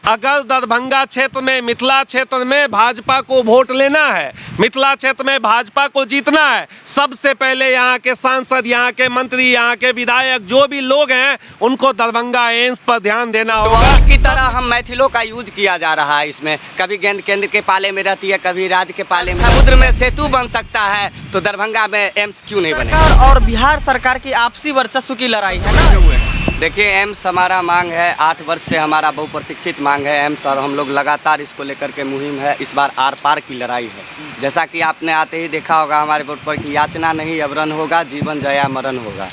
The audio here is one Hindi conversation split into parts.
अगर दरभंगा क्षेत्र में, मिथिला क्षेत्र में भाजपा को वोट लेना है, मिथिला क्षेत्र में भाजपा को जीतना है, सबसे पहले यहाँ के सांसद, यहाँ के मंत्री, यहाँ के विधायक जो भी लोग हैं उनको दरभंगा एम्स पर ध्यान देना होगा। की तरह हम मैथिलों का यूज किया जा रहा है इसमें, कभी गेंद केंद्र के पाले में रहती है, कभी राज्य के पाले में। समुद्र में सेतु बन सकता है तो दरभंगा में एम्स क्यों नहीं बनेगा? और बिहार सरकार की आपसी वर्चस्व की लड़ाई है ना। देखिए एम्स हमारा मांग है, 8 वर्ष से हमारा बहुप्रतीक्षित मांग है एम्स, और हम लोग लगातार इसको लेकर के मुहिम है। इस बार आर पार की लड़ाई है। जैसा कि आपने आते ही देखा होगा हमारे बोर्ड पर कि याचना नहीं अवरण होगा, जीवन जया मरण होगा।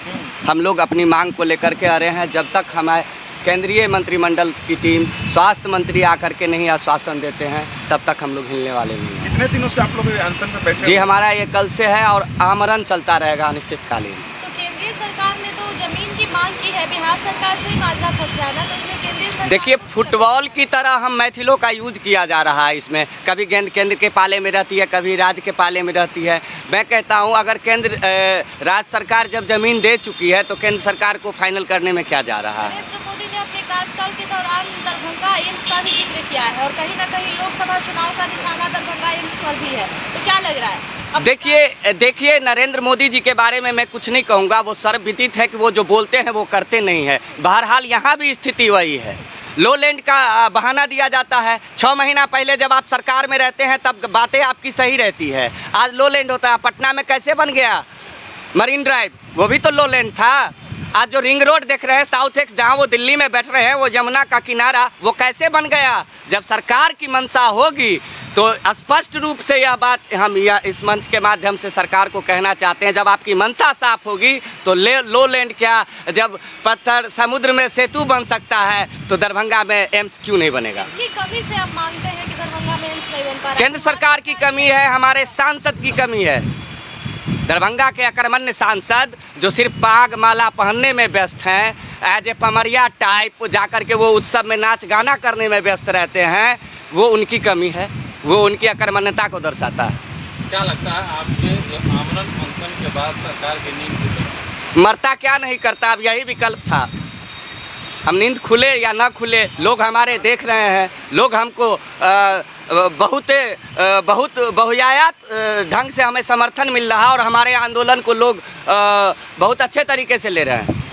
हम लोग अपनी मांग को लेकर के आ रहे हैं। जब तक हमारे केंद्रीय मंत्रिमंडल की टीम, स्वास्थ्य मंत्री आकर के नहीं आश्वासन देते हैं तब तक हम लोग हिलने वाले नहीं हैं। कितने दिनों से आप लोग अनशन में बैठे? जी हमारा ये कल से है और आमरण चलता रहेगा अनिश्चितकालीन। तो केंद्रीय सरकार ने तो जमीन की मांग की है, बिहार सरकार से ही माजरा फंस रहा है ना, तो इसमें केंद्रीय सरकार। देखिए फुटबॉल की तरह हम मैथिलों का यूज किया जा रहा है इसमें, कभी गेंद केंद्र के पाले में रहती है, कभी राज्य के पाले में रहती है। मैं कहता हूं अगर केंद्र राज्य सरकार जब जमीन दे चुकी है तो केंद्र सरकार को फाइनल करने में क्या जा रहा है? नरेंद्र मोदी ने अपने कार्यकाल के दौरान दरभंगा एम्स का भी जिक्र किया है और कहीं ना कहीं लोकसभा चुनाव का निशाना दरभंगा एम्स पर भी है, तो क्या लग रहा है? देखिए नरेंद्र मोदी जी के बारे में मैं कुछ नहीं कहूँगा, वो सर्वविदित है कि वो जो बोलते हैं वो करते नहीं है। बहरहाल यहाँ भी स्थिति वही है, लो लैंड का बहाना दिया जाता है। 6 महीना पहले जब आप सरकार में रहते हैं तब बातें आपकी सही रहती है। आज लो लैंड होता है। पटना में कैसे बन गया मरीन ड्राइव, वो भी तो लो लैंड था। आज जो रिंग रोड देख रहे हैं साउथ एक्स, जहाँ वो दिल्ली में बैठ रहे हैं, वो यमुना का किनारा, वो कैसे बन गया? जब सरकार की मंशा होगी तो स्पष्ट रूप से यह बात हम इस मंच के माध्यम से सरकार को कहना चाहते हैं। जब आपकी मंशा साफ होगी तो लो लैंड क्या, जब पत्थर समुद्र में सेतु बन सकता है तो दरभंगा में एम्स क्यों नहीं बनेगा? इसकी कमी से आप मांगते हैं कि दरभंगा में एम्स नहीं बन पा रहा है? केंद्र सरकार की कमी है, हमारे सांसद की कमी है। दरभंगा के अकर्मण्य सांसद जो सिर्फ पाग माला पहनने में व्यस्त हैं, एज ए पमरिया टाइप जाकर के वो उत्सव में नाच गाना करने में व्यस्त रहते हैं, वो उनकी कमी है, वो उनकी अकर्मण्यता को दर्शाता है। क्या लगता है आपके आमरण अनशन के बाद सरकार की नींद खुलेगी? मरता क्या नहीं करता, अब यही विकल्प था। हम नींद खुले या ना खुले, लोग हमारे देख रहे हैं। लोग हमको बहुत बहुयात ढंग से हमें समर्थन मिल रहा है और हमारे आंदोलन को लोग बहुत अच्छे तरीके से ले रहे हैं।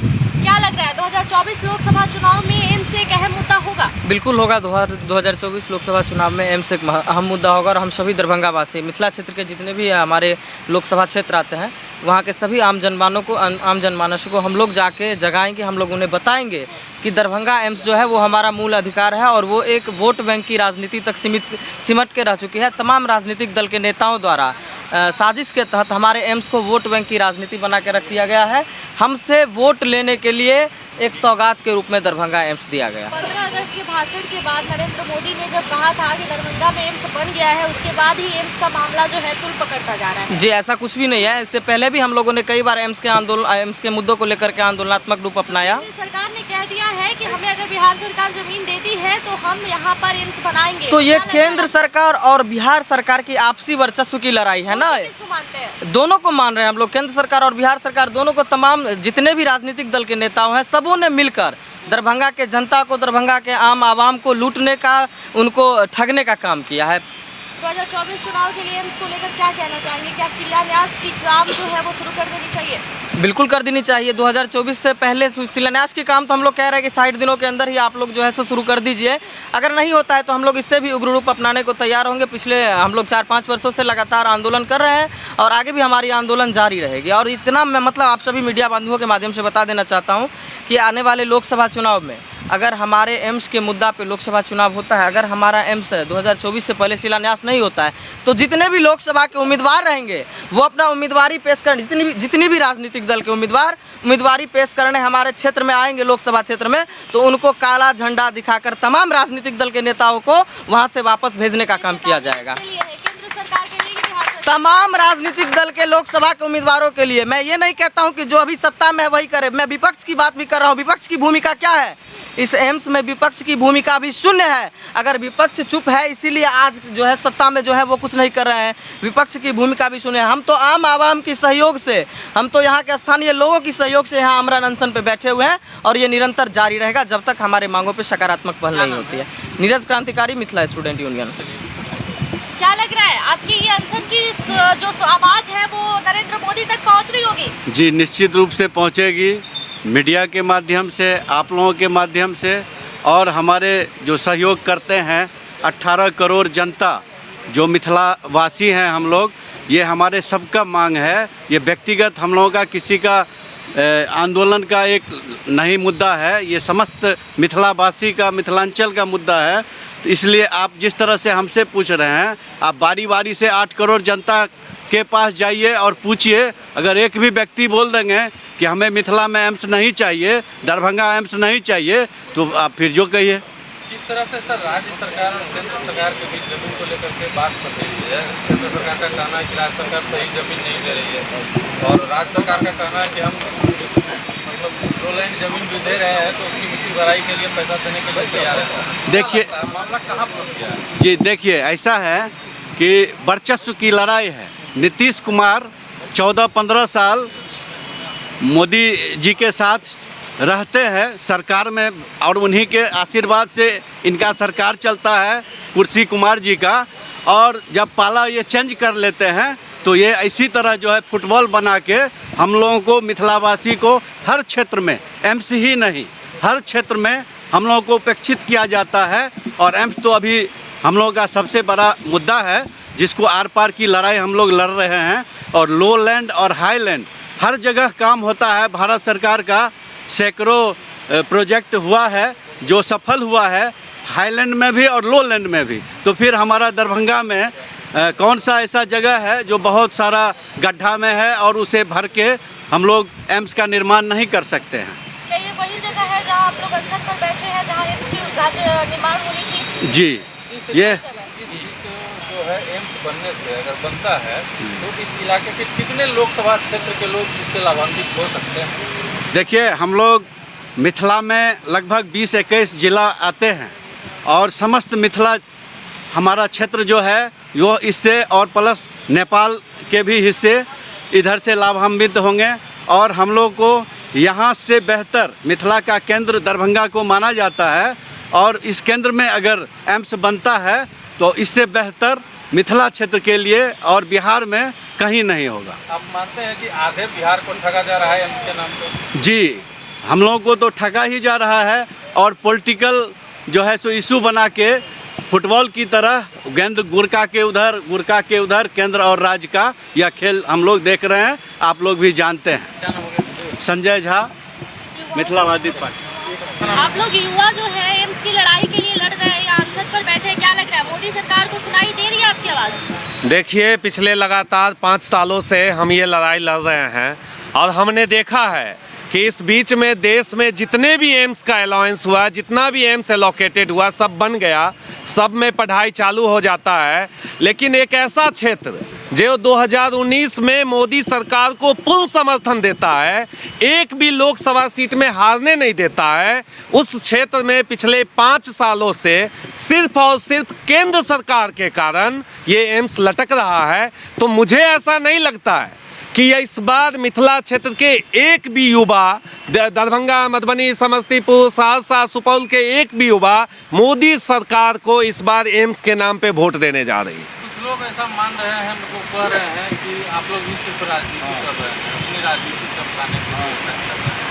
क्या लग रहा है 2024 लोकसभा चुनाव में एम्स एक अहम मुद्दा होगा? बिल्कुल होगा। 2024 लोकसभा चुनाव में एम्स एक अहम मुद्दा होगा और हम सभी दरभंगा वासी, मिथिला क्षेत्र के जितने भी हमारे लोकसभा क्षेत्र आते हैं, वहाँ के सभी आम जनमानस को हम लोग जाके जगाएंगे। हम लोग उन्हें बताएंगे कि दरभंगा एम्स जो है वो हमारा मूल अधिकार है और वो एक वोट बैंक की राजनीति तक सिमट के रह चुकी है। तमाम राजनीतिक दल के नेताओं द्वारा साजिश के तहत हमारे एम्स को वोट बैंक की राजनीति बना के रख दिया गया है। हमसे वोट लेने के लिए एक सौगात के रूप में दरभंगा एम्स दिया गया। 15 अगस्त के भाषण के बाद नरेंद्र मोदी ने जब कहा था कि दरभंगा में एम्स बन गया है, उसके बाद ही एम्स का मामला जो है तुल पकड़ता जा रहा है। जी ऐसा कुछ भी नहीं है। इससे पहले भी हम लोगों ने कई बार एम्स के मुद्दों को लेकर के आंदोलनात्मक रूप अपनाया। सरकार ने कह दिया है कि हमें अगर बिहार सरकार जमीन देती है तो हम यहाँ पर एम्स बनाएंगे। तो ये केंद्र सरकार और बिहार सरकार की आपसी वर्चस्व की लड़ाई है ना। मानते हैं? दोनों को मान रहे हैं हम लोग, केंद्र सरकार और बिहार सरकार दोनों को। तमाम जितने भी राजनीतिक दल के नेताओं हैं सबों ने मिलकर दरभंगा के जनता को, दरभंगा के आम आवाम को लूटने का, उनको ठगने का काम किया है। 2024 चुनाव के लिए एम्स को लेकर क्या कहना चाहेंगे? क्या शिलान्यास की काम जो है वो शुरू कर देनी चाहिए? बिल्कुल कर देनी चाहिए। 2024 से पहले शिलान्यास के काम तो हम लोग कह रहे हैं कि 60 दिनों के अंदर ही आप लोग जो है सो शुरू कर दीजिए। अगर नहीं होता है तो हम लोग इससे भी उग्र रूप अपनाने को तैयार होंगे। पिछले हम लोग 4-5 वर्षों से लगातार आंदोलन कर रहे हैं और आगे भी हमारी आंदोलन जारी रहेगी। और इतना मैं आप सभी मीडिया बंधुओं के माध्यम से बता देना चाहता हूँ कि आने वाले लोकसभा चुनाव में अगर हमारे एम्स के मुद्दा पे लोकसभा चुनाव होता है, अगर हमारा एम्स 2024 से पहले शिलान्यास नहीं होता है, तो जितने भी लोकसभा के उम्मीदवार रहेंगे वो अपना उम्मीदवारी पेश करने, जितनी भी राजनीतिक दल के उम्मीदवारी पेश करने हमारे क्षेत्र में आएंगे, लोकसभा क्षेत्र में, तो उनको काला झंडा दिखाकर तमाम राजनीतिक दल के नेताओं को वहाँ से वापस भेजने का काम किया जाएगा। तमाम राजनीतिक दल के लोकसभा के उम्मीदवारों के लिए। मैं ये नहीं कहता हूं कि जो अभी सत्ता में है वही करे, मैं विपक्ष की बात भी कर रहा हूं। विपक्ष की भूमिका क्या है इस एम्स में? विपक्ष की भूमिका अभी शून्य है। अगर विपक्ष चुप है इसीलिए आज जो है सत्ता में जो है वो कुछ नहीं कर रहे हैं, विपक्ष की भूमिका भी शून्य है। हम तो आम आवाम की सहयोग से, हम तो यहाँ के स्थानीय लोगों की सहयोग से यहाँ आमरण अनशन पे बैठे हुए हैं और ये निरंतर जारी रहेगा जब तक हमारे मांगों पर सकारात्मक पहल नहीं होती है। नीरज क्रांतिकारी, मिथिला स्टूडेंट यूनियन। क्या लग रहा है आपकी ये अनशन की जो आवाज है वो नरेंद्र मोदी तक पहुंच रही होगी? जी निश्चित रूप से पहुंचेगी, मीडिया के माध्यम से, आप लोगों के माध्यम से, और हमारे जो सहयोग करते हैं 18 करोड़ जनता जो मिथिला वासी हैं हम लोग, ये हमारे सबका मांग है। ये व्यक्तिगत हम लोगों का किसी का आंदोलन का एक नहीं मुद्दा है, ये समस्त मिथिलावासी का, मिथिलांचल का मुद्दा है। तो इसलिए आप जिस तरह से हमसे पूछ रहे हैं, आप बारी बारी से 8 करोड़ जनता के पास जाइए और पूछिए। अगर एक भी व्यक्ति बोल देंगे कि हमें मिथिला में एम्स नहीं चाहिए, दरभंगा एम्स नहीं चाहिए, तो आप फिर जो कहिए। किस तरह से सर राज्य सरकार और केंद्र सरकार के बीच जमीन को लेकर के बात चल रही है? केंद्र सरकार का कहना है कि राज्य सरकार सही जमीन नहीं दे रही है, और राज्य सरकार का कहना है कि हम मतलब 2 लाइन जमीन भी दे रहे हैं तो उसकी मिट्टी भराई के लिए पैसा देने के लिए तैयार है। देखिए मामला कहाँ पहुँच गया है? जी देखिए, ऐसा है कि वर्चस्व की लड़ाई है। नीतीश कुमार 14-15 साल मोदी जी के साथ रहते हैं सरकार में, और उन्हीं के आशीर्वाद से इनका सरकार चलता है, कुर्सी कुमार जी का। और जब पाला ये चेंज कर लेते हैं तो ये इसी तरह जो है फुटबॉल बना के हम लोगों को, मिथिलावासी को, हर क्षेत्र में, एम्स ही नहीं हर क्षेत्र में हम लोगों को उपेक्षित किया जाता है। और एम्स तो अभी हम लोगों का सबसे बड़ा मुद्दा है, जिसको आर पार की लड़ाई हम लोग लड़ रहे हैं। और लो लैंड और हाई लैंड हर जगह काम होता है। भारत सरकार का सैकड़ों प्रोजेक्ट हुआ है जो सफल हुआ है, हाईलैंड में भी और लो लैंड में भी। तो फिर हमारा दरभंगा में कौन सा ऐसा जगह है जो बहुत सारा गड्ढा में है और उसे भर के हम लोग एम्स का निर्माण नहीं कर सकते हैं? क्या ये वही जगह है जहाँ आप लोग अनशन पर बैठे हैं, जहाँ एम्स की कार्य निर्माण होनी थी? जी ये जो है एम्स बनने से अगर बनता है तो इस इलाके के कितने लोकसभा क्षेत्र के लोग इससे लाभान्वित हो सकते हैं? देखिए, हम लोग मिथिला में लगभग 20-21 जिला आते हैं, और समस्त मिथिला हमारा क्षेत्र जो है वो इससे, और प्लस नेपाल के भी हिस्से इधर से लाभान्वित होंगे। और हम लोग को यहाँ से बेहतर मिथिला का केंद्र दरभंगा को माना जाता है, और इस केंद्र में अगर एम्स बनता है तो इससे बेहतर मिथिला क्षेत्र के लिए और बिहार में कहीं नहीं होगा। आप मानते हैं कि आधे बिहार को ठगा जा रहा है एम्स के नाम पे? जी, हम लोगों को तो ठगा ही जा रहा है, और पॉलिटिकल जो है सो इशू बना के फुटबॉल की तरह गेंद गुरका के उधर केंद्र और राज्य का यह खेल हम लोग देख रहे हैं, आप लोग भी जानते हैं। क्या नाम हो गया? संजय झा, मिथिलावादी पार्टी। आप लोग युवा जो है एम्स की लड़ाई के लिए लड़ रहे हैं, यहाँ अनशन पर बैठे हैं, क्या लग रहा है मोदी सरकार को सुनाई दे रही है आपकी आवाज़? देखिए, पिछले लगातार 5 सालों से हम ये लड़ाई लड़ रहे हैं, और हमने देखा है कि इस बीच में देश में जितने भी एम्स का अलाउंस हुआ, जितना भी एम्स एलोकेटेड हुआ, सब बन गया, सब में पढ़ाई चालू हो जाता है। लेकिन एक ऐसा क्षेत्र जो 2019 में मोदी सरकार को पूर्ण समर्थन देता है, एक भी लोकसभा सीट में हारने नहीं देता है, उस क्षेत्र में पिछले 5 सालों से सिर्फ और सिर्फ केंद्र सरकार के कारण ये एम्स लटक रहा है। तो मुझे ऐसा नहीं लगता है कि इस बार मिथिला क्षेत्र के एक भी युवा, दरभंगा, मधुबनी, समस्तीपुर, सहरसा, सुपौल के एक भी युवा मोदी सरकार को इस बार एम्स के नाम पे वोट देने जा रही है। कुछ लोग ऐसा मान रहे हैं, मतलब कह रहे हैं कि आप लोग भी सिर्फ राजनीति कर रहे हैं, अपनी राजनीति चमकाने के लिए ऐसा कर रहे हैं।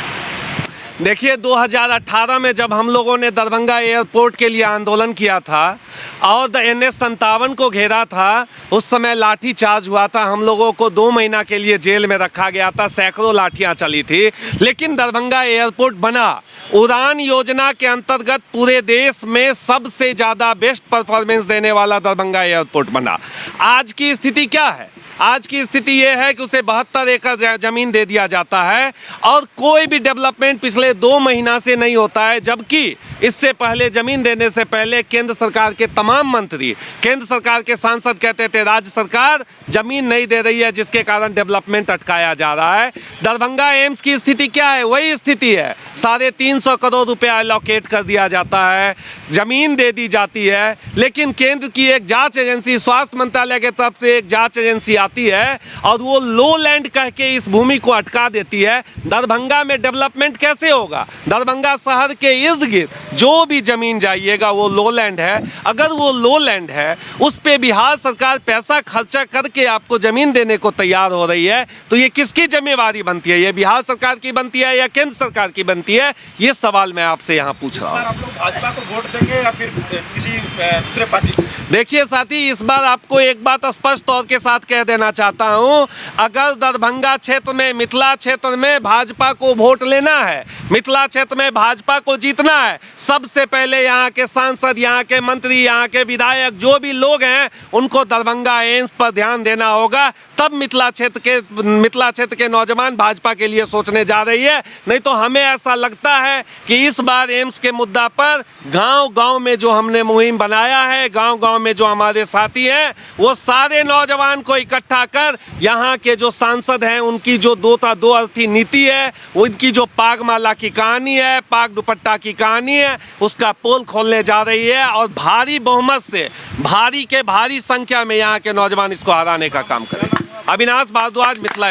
देखिए, 2018 में जब हम लोगों ने दरभंगा एयरपोर्ट के लिए आंदोलन किया था और NH-57 को घेरा था, उस समय लाठी चार्ज हुआ था, हम लोगों को 2 महीना के लिए जेल में रखा गया था, सैकड़ों लाठियां चली थी। लेकिन दरभंगा एयरपोर्ट बना, उड़ान योजना के अंतर्गत पूरे देश में सबसे ज़्यादा बेस्ट परफॉर्मेंस देने वाला दरभंगा एयरपोर्ट बना। आज की स्थिति क्या है? आज की स्थिति ये है कि उसे 72 एकड़ ज़मीन दे दिया जाता है, और कोई भी डेवलपमेंट पिछले 2 महीना से नहीं होता है। जबकि इससे पहले, ज़मीन देने से पहले, केंद्र सरकार के तमाम मंत्री, केंद्र सरकार के सांसद कहते थे राज्य सरकार ज़मीन नहीं दे रही है, जिसके कारण डेवलपमेंट अटकाया जा रहा है। दरभंगा एम्स की स्थिति क्या है? वही स्थिति है। 350 करोड़ रुपया एलोकेट कर दिया जाता है, ज़मीन दे दी जाती है, लेकिन केंद्र की एक जाँच एजेंसी, स्वास्थ्य मंत्रालय की तरफ से एक जाँच एजेंसी आती है और वो लो लैंड कह के इस भूमि को अटका देती है। दरभंगा में डेवलपमेंट कैसे होगा? दरभंगा शहर के इर्द गिर्द जो भी जमीन जाइएगा वो लो लैंड है। अगर वो लो लैंड है, उस पे बिहार सरकार पैसा खर्चा करके आपको जमीन देने को तैयार हो रही है, तो ये किसकी जिम्मेवारी बनती है? ये बिहार सरकार की बनती है या केंद्र सरकार की बनती है? ये सवाल मैं आपसे यहाँ पूछ रहा हूँ। आप लोग भाजपा को वोट देंगे या फिर किसी दूसरे पार्टी को? देखिए साथी, इस बार आपको एक बात स्पष्ट तौर के साथ कह देना चाहता हूं, अगर दरभंगा क्षेत्र में, मिथिला क्षेत्र में भाजपा को वोट लेना है, मिथिला क्षेत्र में भाजपा को जीतना है, सबसे पहले यहाँ के सांसद, यहाँ के मंत्री, यहाँ के विधायक जो भी लोग हैं उनको दरभंगा एम्स पर ध्यान देना होगा। तब मिथिला क्षेत्र के नौजवान भाजपा के लिए सोचने जा रही है। नहीं तो हमें ऐसा लगता है कि इस बार एम्स के मुद्दा पर गांव-गांव में जो हमने मुहिम बनाया है, गांव-गांव में जो हमारे साथी हैं, वो सारे नौजवान को इकट्ठा कर यहाँ के जो सांसद हैं उनकी जो दो अर्थी नीति है, उनकी जो पागमाला की कहानी है, पाग दुपट्टा की कहानी है, उसका पोल खोलने जा रही है और भारी बहुमत से, भारी संख्या में यहाँ के नौजवान इसको हराने का काम करेंगे। अविनाश भारद्वाज, मिथिला।